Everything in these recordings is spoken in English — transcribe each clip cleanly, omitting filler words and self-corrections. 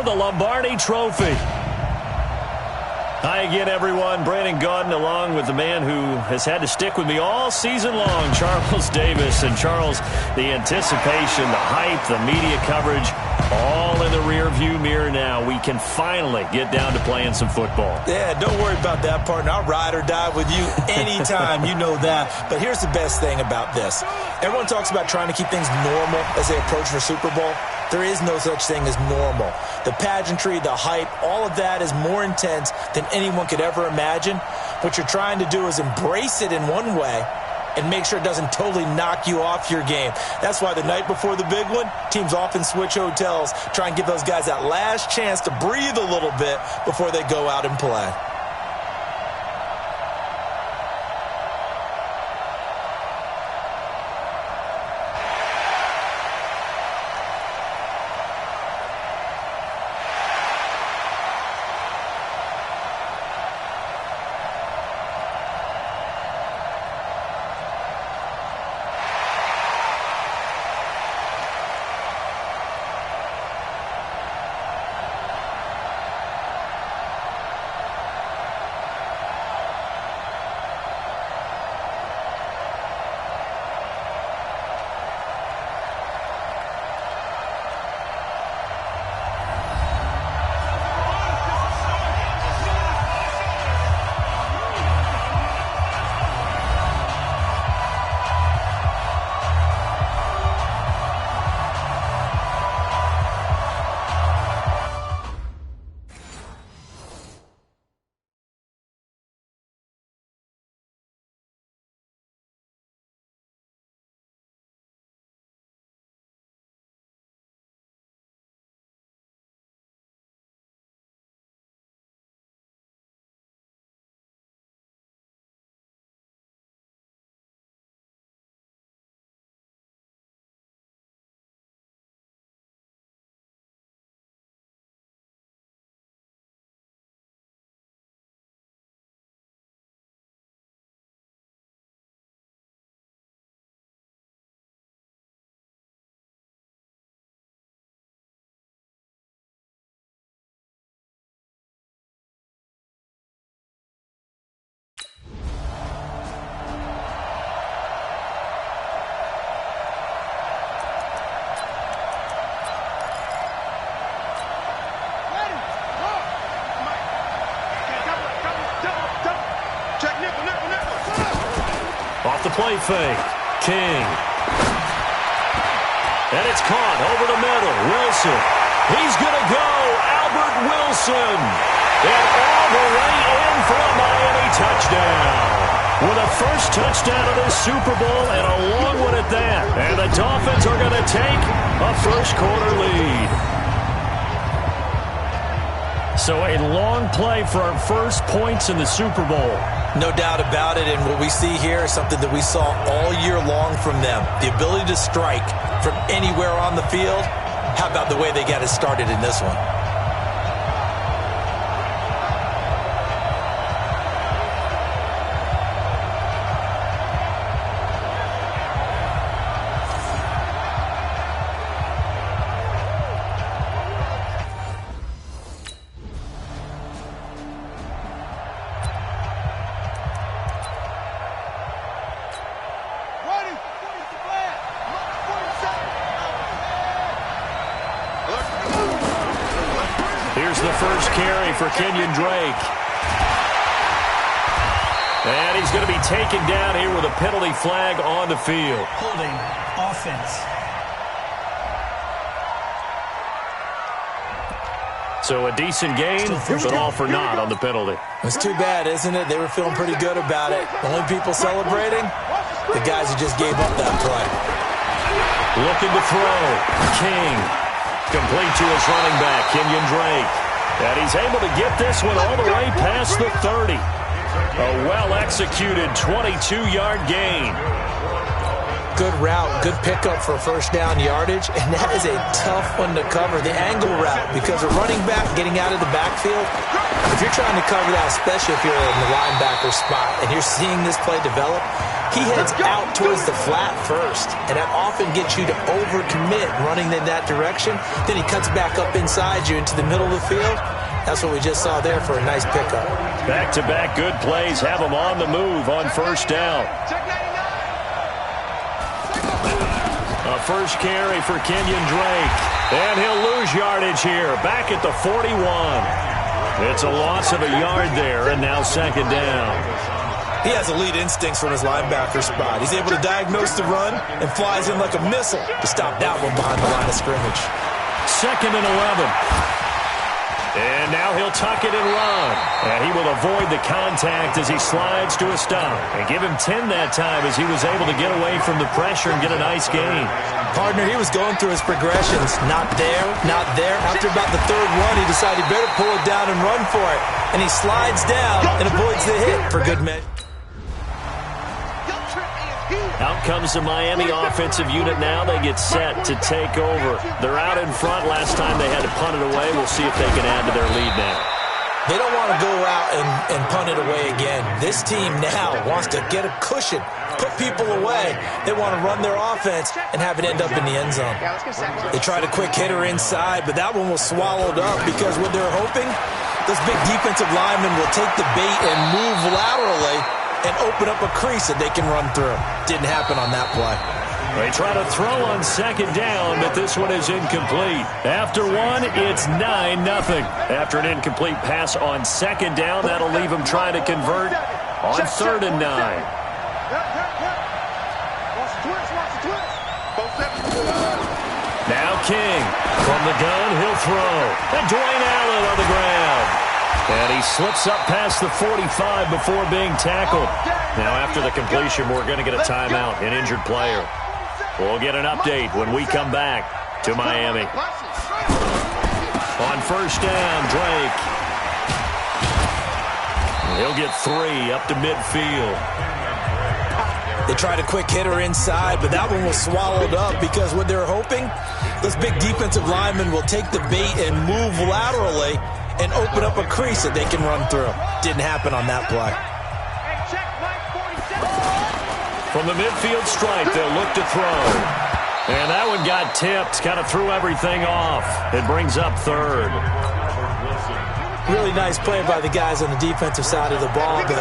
the Lombardi Trophy. Hi again, everyone. Brandon Gaudin along with the man who has had to stick with me all season long, Charles Davis. And Charles, the anticipation, the hype, the media coverage, all in the rearview mirror now. We can finally get down to playing some football. Yeah, don't worry about that, partner. I'll ride or die with you anytime. You know that. But here's the best thing about this. Everyone talks about trying to keep things normal as they approach for Super Bowl. There is no such thing as normal. The pageantry, the hype, all of that is more intense than anyone could ever imagine. What you're trying to do is embrace it in one way and make sure it doesn't totally knock you off your game. That's why the night before the big one, teams often switch hotels, try and give those guys that last chance to breathe a little bit before they go out and play. Off the play fake. King. And it's caught over the middle. Wilson. He's going to go. Albert Wilson. And all the way in for a Miami touchdown. With a first touchdown of this Super Bowl and a long one at that. And the Dolphins are going to take a first quarter lead. So a long play for our first points in the Super Bowl. No doubt about it, and what we see here is something that we saw all year long from them. The ability to strike from anywhere on the field. How about the way they got it started in this one? Here's the first carry for Kenyon Drake. And he's going to be taken down here with a penalty flag on the field. Holding offense. So a decent gain, but all for naught on the penalty. It's too bad, isn't it? They were feeling pretty good about it. The only people celebrating, the guys who just gave up that play. Looking to throw. King. Complete to his running back, Kenyon Drake. And he's able to get this one all the way past the 30. A well-executed 22-yard gain. Good route, good pickup for first down yardage, and that is a tough one to cover, the angle route, because a running back getting out of the backfield, if you're trying to cover that, especially if you're in the linebacker spot, and you're seeing this play develop, he heads out towards the flat first, and that often gets you to overcommit running in that direction. Then he cuts back up inside you into the middle of the field. That's what we just saw there for a nice pickup. Back-to-back good plays have him on the move on first down. A first carry for Kenyon Drake. And he'll lose yardage here, back at the 41. It's a loss of a yard there, and now second down. He has elite instincts from his linebacker spot. He's able to diagnose the run and flies in like a missile to stop that one behind the line of scrimmage. Second and 11. And now he'll tuck it and run. And he will avoid the contact as he slides to a stop. And give him 10 that time as he was able to get away from the pressure and get a nice gain. Partner, he was going through his progressions. Not there, not there. After about the third run, he decided he better pull it down and run for it. And he slides down and avoids the hit for good measure. Out comes the Miami offensive unit now. They get set to take over. They're out in front. Last time they had to punt it away. We'll see if they can add to their lead now. They don't want to go out and punt it away again. This team now wants to get a cushion, put people away. They want to run their offense and have it end up in the end zone. They tried a quick hitter inside, but that one was swallowed up because what they're hoping, those big defensive linemen will take the bait and move laterally and open up a crease that they can run through. Didn't happen on that play. They try to throw on second down, but this one is incomplete. After one, it's 9-0. After an incomplete pass on second down, that'll leave them trying to convert on third and 9. Now King from the gun, he'll throw. And Dwayne Allen on the ground. And he slips up past the 45 before being tackled. Now after the completion, we're going to get a timeout, an injured player. We'll get an update when we come back to Miami. On first down, Drake. He'll get 3 up to midfield. They tried a quick hitter inside, but that one was swallowed up because what they're hoping, those big defensive linemen will take the bait and move laterally and open up a crease that they can run through. Didn't happen on that play. From the midfield stripe, they'll look to throw. And that one got tipped, kind of threw everything off. It brings up third. Really nice play by the guys on the defensive side of the ball, but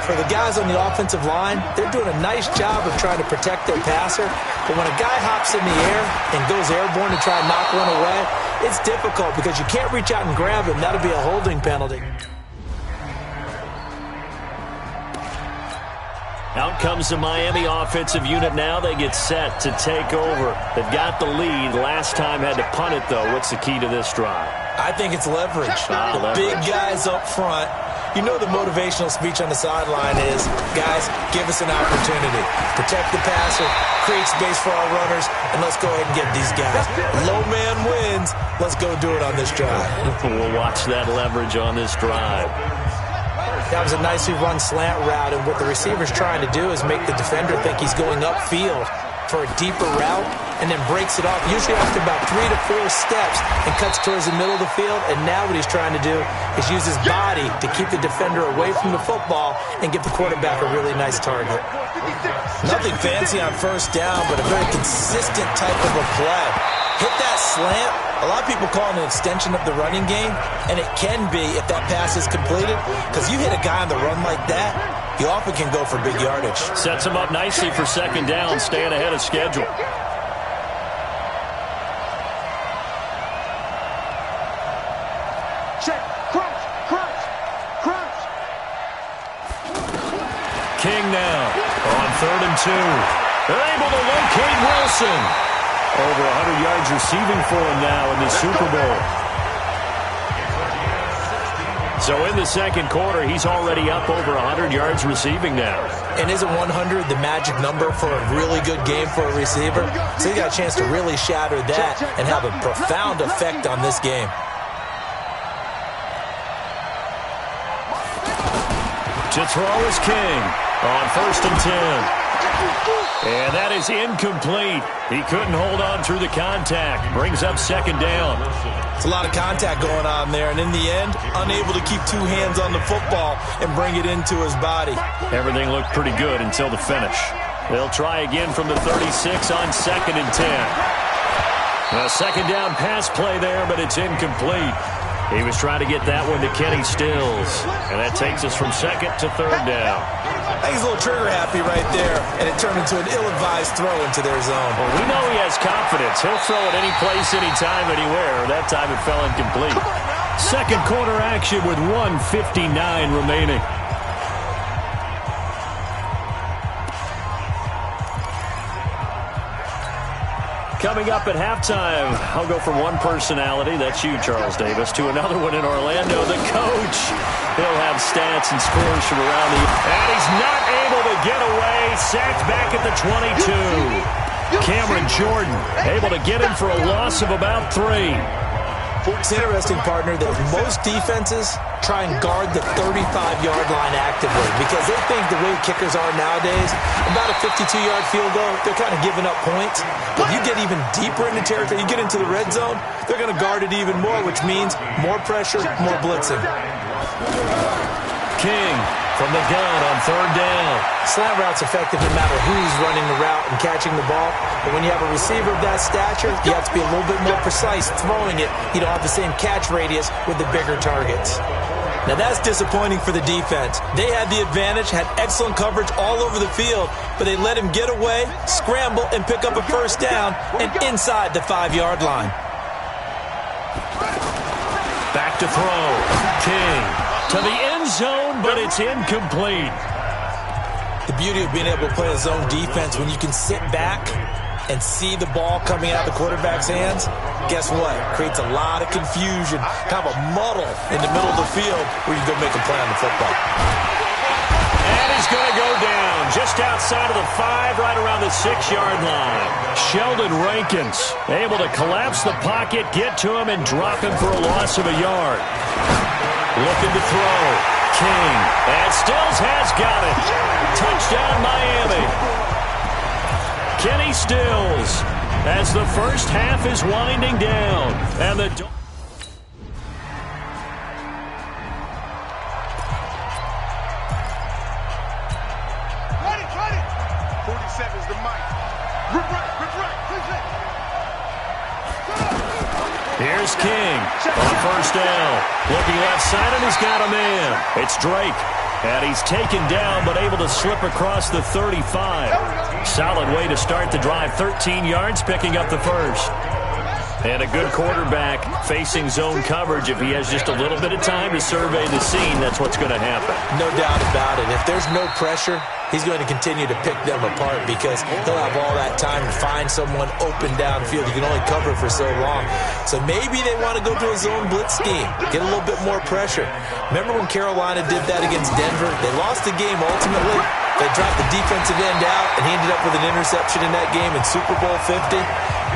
for the guys on the offensive line, they're doing a nice job of trying to protect their passer. But when a guy hops in the air and goes airborne to try and knock one away, it's difficult because you can't reach out and grab him. That'll be a holding penalty. Out comes the Miami offensive unit now. They get set to take over. They've got the lead. Last time had to punt it, though. What's the key to this drive? I think it's leverage. The big guys up front. You know the motivational speech on the sideline is, guys, give us an opportunity. Protect the passer, create space for our runners, and let's go ahead and get these guys. Low man wins. Let's go do it on this drive. We'll watch that leverage on this drive. That was a nicely run slant route, and what the receiver's trying to do is make the defender think he's going upfield for a deeper route and then breaks it off, usually after about 3 to 4 steps, and cuts towards the middle of the field. And now what he's trying to do is use his body to keep the defender away from the football and give the quarterback a really nice target. Nothing fancy on first down, but a very consistent type of a play. Hit that slant. A lot of people call it an extension of the running game, and it can be if that pass is completed, because you hit a guy on the run like that, he often can go for big yardage. Sets him up nicely for second down, staying ahead of schedule. Check. Crunch. King now on third and 2. They're able to locate Wilson. Over 100 yards receiving for him now in the Super Bowl. So in the second quarter, he's already up over 100 yards receiving now. And isn't 100 the magic number for a really good game for a receiver? So he got a chance to really shatter that and have a profound effect on this game. To throw is King on first and 10. And that is incomplete. He couldn't hold on through the contact. Brings up second down. It's a lot of contact going on there, and in the end, unable to keep two hands on the football and bring it into his body. Everything looked pretty good until the finish. They'll try again from the 36 on 2nd and 10. A second down pass play there, but it's incomplete. He was trying to get that one to Kenny Stills, and that takes us from 2nd to 3rd down. I think he's a little trigger happy right there, and it turned into an ill-advised throw into their zone. Well, we know he has confidence. He'll throw it any place, anytime, anywhere. That time it fell incomplete. Second quarter action with 1:59 remaining. Coming up at halftime, I'll go from one personality, that's you, Charles Davis, to another one in Orlando, the coach. He'll have stats and scores from around the... And he's not able to get away. Sacked back at the 22. Cameron Jordan able to get him for a loss of about 3. It's interesting, partner, that most defenses try and guard the 35-yard line actively because they think the way kickers are nowadays, about a 52-yard field goal, they're kind of giving up points. But you get even deeper into territory, you get into the red zone, they're going to guard it even more, which means more pressure, more blitzing. King from the gun on 3rd down. Slant route's effective no matter who's running the route and catching the ball. But when you have a receiver of that stature, you have to be a little bit more precise throwing it. You don't have the same catch radius with the bigger targets. Now that's disappointing for the defense. They had the advantage, had excellent coverage all over the field, but they let him get away, scramble, and pick up a first down and inside the 5-yard line. Back to throw. King to the end zone, but it's incomplete. The beauty of being able to play a zone defense when you can sit back and see the ball coming out of the quarterback's hands, guess what? Creates a lot of confusion, kind of a muddle in the middle of the field where you go make a play on the football. And he's going to go down just outside of the 5, right around the 6-yard line. Sheldon Rankins able to collapse the pocket, get to him, and drop him for a loss of a yard. Looking to throw. King. And Stills has got it. Touchdown, Miami. Kenny Stills as the first half is winding down. And the... Ready. 47's the mic. Here's King on first down. Looking left side, and he's got a man. It's Drake. And he's taken down, but able to slip across the 35. Solid way to start the drive. 13 yards, picking up the first. And a good quarterback facing zone coverage. If he has just a little bit of time to survey the scene, that's what's going to happen. No doubt about it. If there's no pressure, he's going to continue to pick them apart because he'll have all that time to find someone open downfield. You can only cover for so long. So maybe they want to go to a zone blitz scheme, get a little bit more pressure. Remember when Carolina did that against Denver? They lost the game ultimately. They dropped the defensive end out, and he ended up with an interception in that game in Super Bowl 50.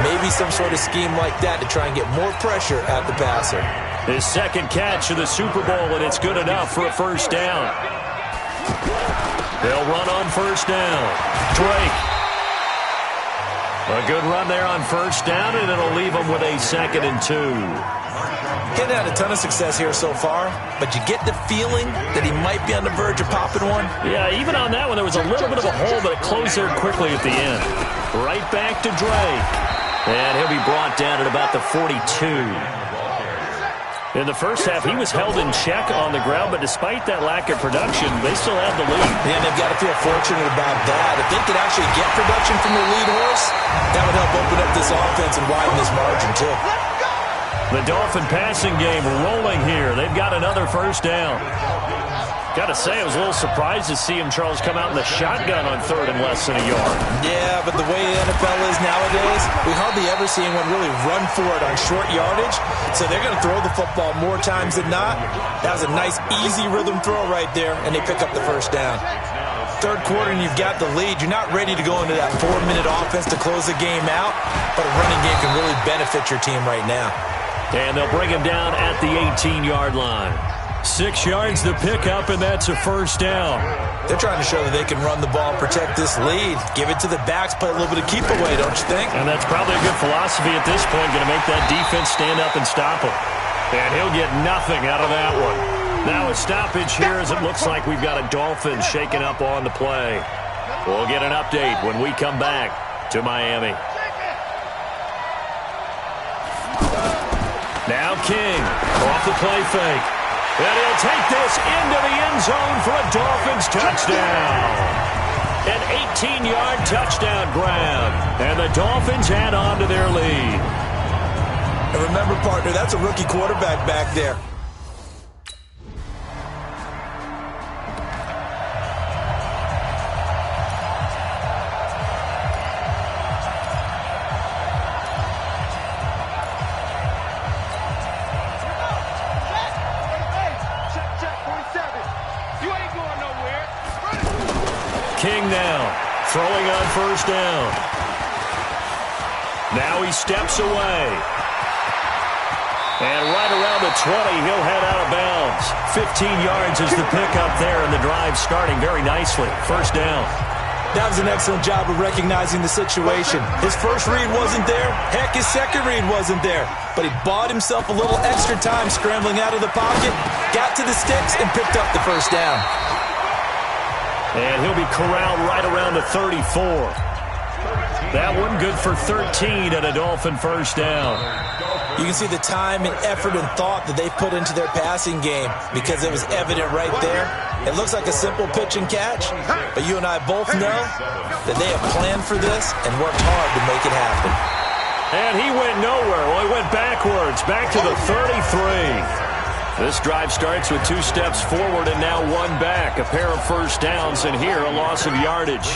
Maybe some sort of scheme like that to try and get more pressure at the passer. His second catch of the Super Bowl, and it's good enough for a first down. They'll run on first down. Drake. A good run there on first down, and it'll leave them with a 2nd and 2. He's had a ton of success here so far, but you get the feeling that he might be on the verge of popping one. Yeah, even on that one, there was a little bit of a hole, but it closed there quickly at the end. Right back to Drake. And he'll be brought down at about the 42. In the first half, he was held in check on the ground, but despite that lack of production, they still have the lead. Yeah, they've got to feel fortunate about that. If they could actually get production from their lead horse, that would help open up this offense and widen this margin, too. The Dolphin passing game rolling here. They've got another first down. Got to say, I was a little surprised to see him, Charles, come out in the shotgun on 3rd and less than a yard. Yeah, but the way the NFL is nowadays, we hardly ever see anyone really run for it on short yardage. So they're going to throw the football more times than not. That was a nice, easy rhythm throw right there, and they pick up the first down. Third quarter, and you've got the lead. You're not ready to go into that 4-minute offense to close the game out, but a running game can really benefit your team right now. And they'll bring him down at the 18-yard line. 6 yards the pickup, and that's a first down. They're trying to show that they can run the ball and protect this lead. Give it to the backs, play a little bit of keep away, don't you think? And that's probably a good philosophy at this point, going to make that defense stand up and stop him. And he'll get nothing out of that one. Now a stoppage here as it looks like we've got a Dolphins shaking up on the play. We'll get an update when we come back to Miami. Now King off the play fake. And he'll take this into the end zone for a Dolphins touchdown. An 18-yard touchdown grab. And the Dolphins add on to their lead. And remember, partner, that's a rookie quarterback back there. King now, throwing on first down. Now he steps away. And right around the 20, he'll head out of bounds. 15 yards is the pickup there, and the drive starting very nicely. First down. That was an excellent job of recognizing the situation. His first read wasn't there. Heck, his second read wasn't there. But he bought himself a little extra time scrambling out of the pocket, got to the sticks, and picked up the first down. And he'll be corralled right around the 34. That one good for 13 and a Dolphin first down. You can see the time and effort and thought that they put into their passing game because it was evident right there. It looks like a simple pitch and catch, but you and I both know that they have planned for this and worked hard to make it happen. And he went nowhere. Well, he went backwards, back to the 33. This drive starts with 2 steps forward and now 1 back. A pair of first downs, and here a loss of yardage.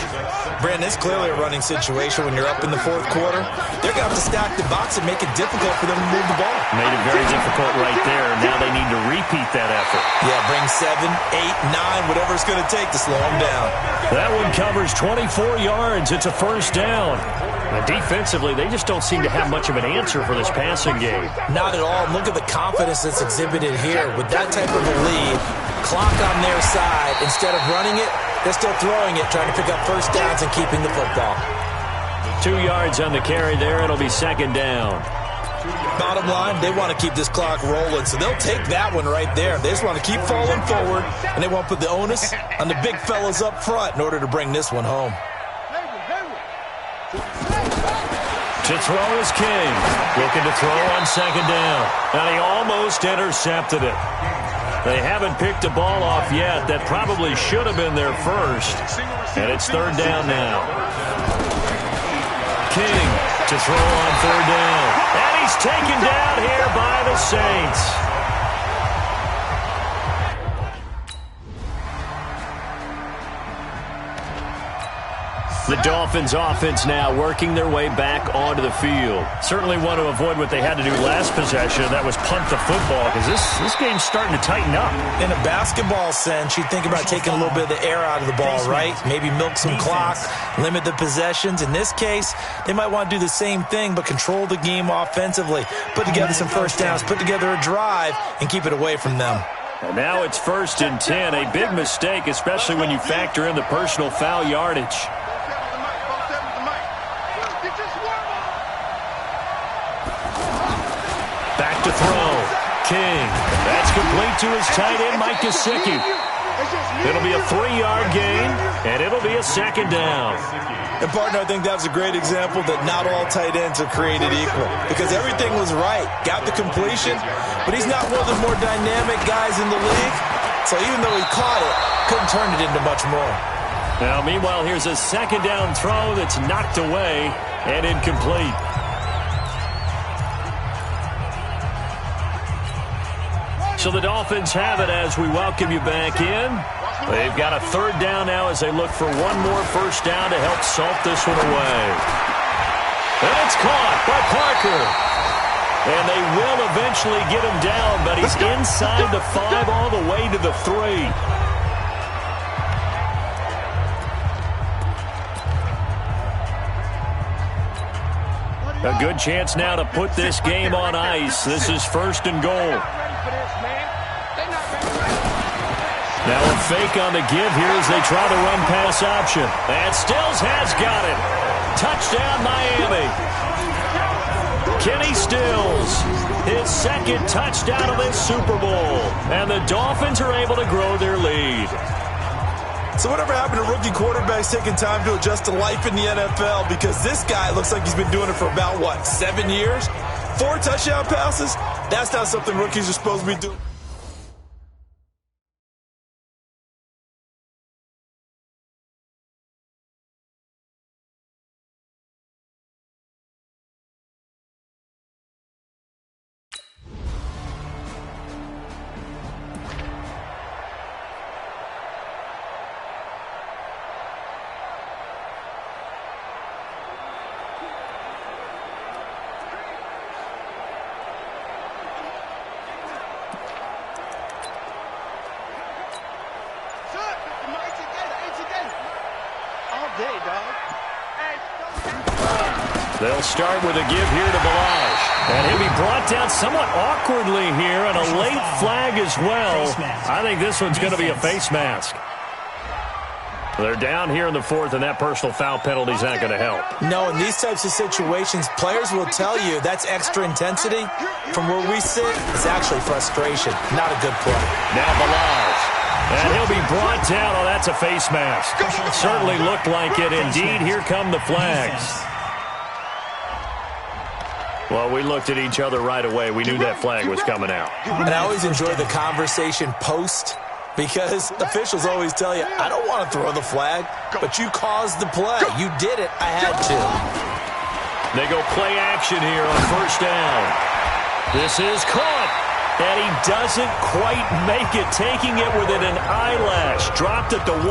Brandon, it's clearly a running situation when you're up in the fourth quarter. They're going to have to stack the box and make it difficult for them to move the ball. Made it very difficult right there. Now they need to repeat that effort. Yeah, bring 7, 8, 9, whatever it's going to take to slow them down. That one covers 24 yards. It's a first down. And defensively, they just don't seem to have much of an answer for this passing game. Not at all. Look at the confidence that's exhibited here. With that type of a lead, clock on their side, instead of running it, they're still throwing it, trying to pick up first downs and keeping the football. 2 yards on the carry there. It'll be second down. Bottom line, they want to keep this clock rolling, so they'll take that one right there. They just want to keep falling forward, and they want to put the onus on the big fellas up front in order to bring this one home. To throw is King. Looking to throw on second down. And he almost intercepted it. They haven't picked a ball off yet. That probably should have been their first. And it's third down now. King to throw on third down. And he's taken down here by the Saints. The Dolphins offense now working their way back onto the field. Certainly want to avoid what they had to do last possession. That was punt the football because this game's starting to tighten up. In a basketball sense, you think about taking a little bit of the air out of the ball, right? Maybe milk some clock, limit the possessions. In this case, they might want to do the same thing but control the game offensively. Put together some first downs, put together a drive, and keep it away from them. And now it's 1st and 10. A big mistake, especially when you factor in the personal foul yardage. Back to throw. King. That's complete to his tight end, Mike Gesicki. It'll be a 3-yard gain, and it'll be a second down. And, partner, I think that was a great example that not all tight ends are created equal because everything was right. Got the completion, but he's not one of the more dynamic guys in the league. So even though he caught it, couldn't turn it into much more. Now, meanwhile, here's a second down throw that's knocked away and incomplete. So the Dolphins have it as we welcome you back in. They've got a third down now as they look for one more first down to help salt this one away. And it's caught by Parker. And they will eventually get him down, but he's inside the 5 all the way to the 3. A good chance now to put this game on ice. This is 1st and goal. Now a fake on the give here as they try the run-pass option. And Stills has got it. Touchdown, Miami. Kenny Stills, his second touchdown of this Super Bowl. And the Dolphins are able to grow their lead. So whatever happened to rookie quarterbacks taking time to adjust to life in the NFL? Because this guy looks like he's been doing it for about, 7 years? 4 touchdown passes? That's not something rookies are supposed to be doing. They'll start with a give here to Ballage. And he'll be brought down somewhat awkwardly here, and a late flag as well. I think this one's going to be a face mask. They're down here in the 4th, and that personal foul penalty is not going to help. No, in these types of situations, players will tell you that's extra intensity. From where we sit, it's actually frustration, not a good play. Now Ballage. And he'll be brought down. Oh, that's a face mask. Certainly looked like it. Indeed, here come the flags. Well, we looked at each other right away. We knew that flag was coming out. And I always enjoy the conversation post, because officials always tell you, I don't want to throw the flag, but you caused the play. You did it. I had to. They go play action here on first down. This is caught. And he doesn't quite make it, taking it within an eyelash. Dropped it to 1.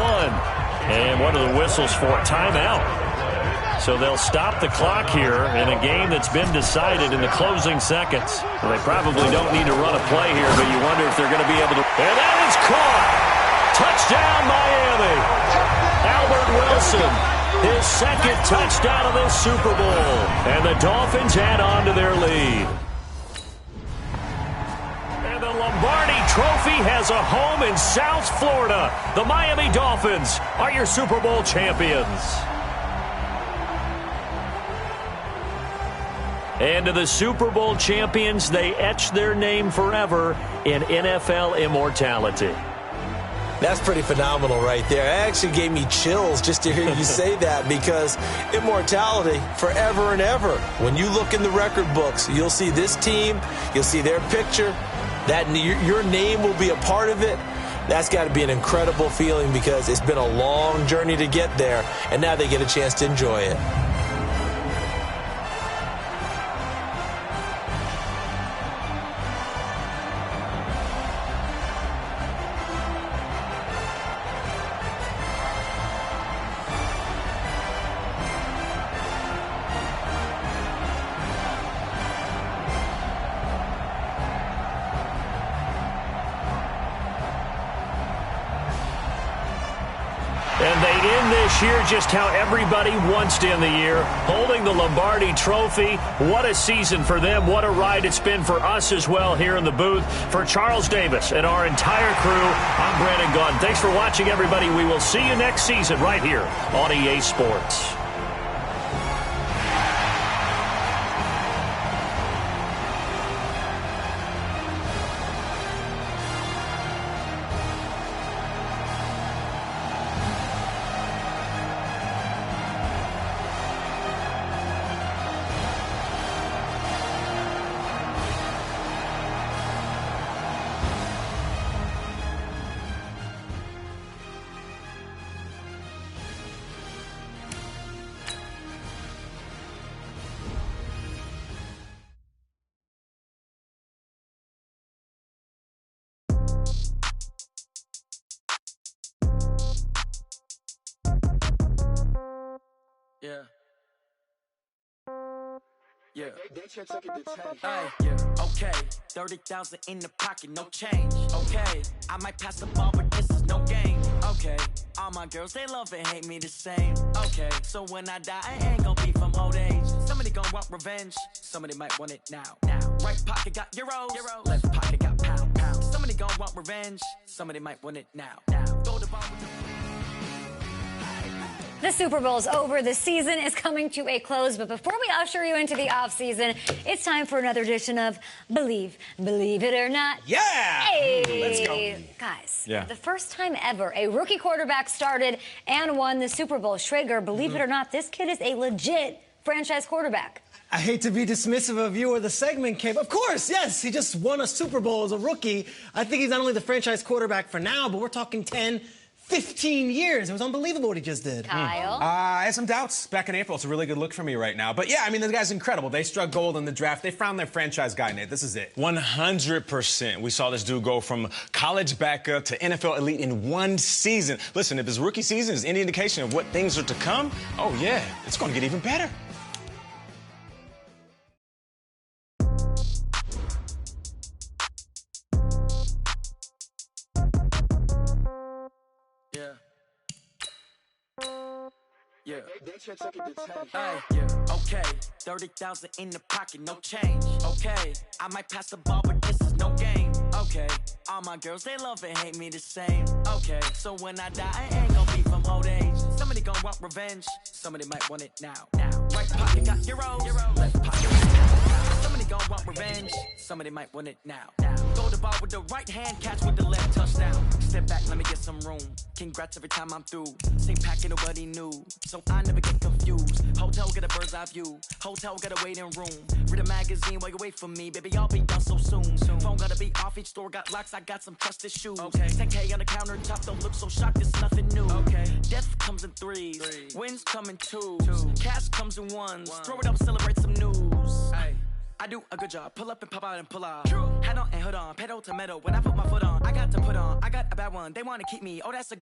And what are the whistles for? Timeout. So they'll stop the clock here in a game that's been decided in the closing seconds. Well, they probably don't need to run a play here, but you wonder if they're going to be able to. And that is caught. Touchdown, Miami. Albert Wilson, his second touchdown of this Super Bowl. And the Dolphins add on to their lead. And the Lombardi Trophy has a home in South Florida. The Miami Dolphins are your Super Bowl champions. And to the Super Bowl champions, they etch their name forever in NFL immortality. That's pretty phenomenal right there. It actually gave me chills just to hear you say that, because immortality, forever and ever. When you look in the record books, you'll see this team, you'll see their picture, that your name will be a part of it. That's got to be an incredible feeling, because it's been a long journey to get there, and now they get a chance to enjoy it. And they end this year just how everybody wants to end the year, holding the Lombardi Trophy. What a season for them. What a ride it's been for us as well here in the booth. For Charles Davis and our entire crew, I'm Brandon Gaudin. Thanks for watching, everybody. We will see you next season right here on EA Sports. Yeah. Okay. 30,000 in the pocket, no change. Okay. I might pass the ball, but this is no game. Okay. All my girls, they love and hate me the same. Okay. So when I die, I ain't gonna be from old age. Somebody gonna want revenge. Somebody might want it now. Right pocket got euros. Left pocket got pound. Somebody gonna want revenge. revenge. Somebody might want it now. Throw the ball with the... The Super Bowl's over. The season is coming to a close. But before we usher you into the offseason, it's time for another edition of Believe It or Not. Yeah! Hey! Let's go. Guys, Yeah. the first time ever a rookie quarterback started and won the Super Bowl. Schrager, believe it or not, this kid is a legit franchise quarterback. I hate to be dismissive of you or the segment, Kate. Of course, yes, he just won a Super Bowl as a rookie. I think he's not only the franchise quarterback for now, but we're talking 10, 15 years. It was unbelievable what he just did. Kyle? I had some doubts back in April. It's a really good look for me right now. But yeah, I mean, the guy's incredible. They struck gold in the draft. They found their franchise guy, Nate. This is it. 100%. We saw this dude go from college backup to NFL elite in one season. Listen, if his rookie season is any indication of what things are to come, oh yeah, it's going to get even better. Yeah. Yeah. Okay. 30,000 in the pocket, no change. Okay. I might pass the ball, but this is no game. Okay. All my girls, they love and hate me the same. Okay. So when I die, I ain't gonna be from old age. Somebody gonna want revenge. Somebody might want it now. Right pocket got euros. Left pocket. Somebody gonna want revenge. Somebody might want it now. Throw the ball with the right hand, catch with the left, touchdown. Step back, let me get some room. Congrats every time I'm through. Same packet, nobody knew, so I never get confused. Hotel get a bird's eye view. Hotel got a waiting room. Read a magazine while you wait for me, baby. I'll be done so soon. Phone gotta be off, each store got locks. I got some trusted shoes. Okay. 10K on the countertop, don't look so shocked. It's nothing new. Okay. Death comes in threes. Wins come in twos. Cash comes in ones. Throw it up, celebrate some news. Hey. I do a good job. Pull up and pop out and pull out. Hat on and hood on. Pedal to metal. When I put my foot on, I got to put on. I got a bad one. They want to keep me. Oh, that's a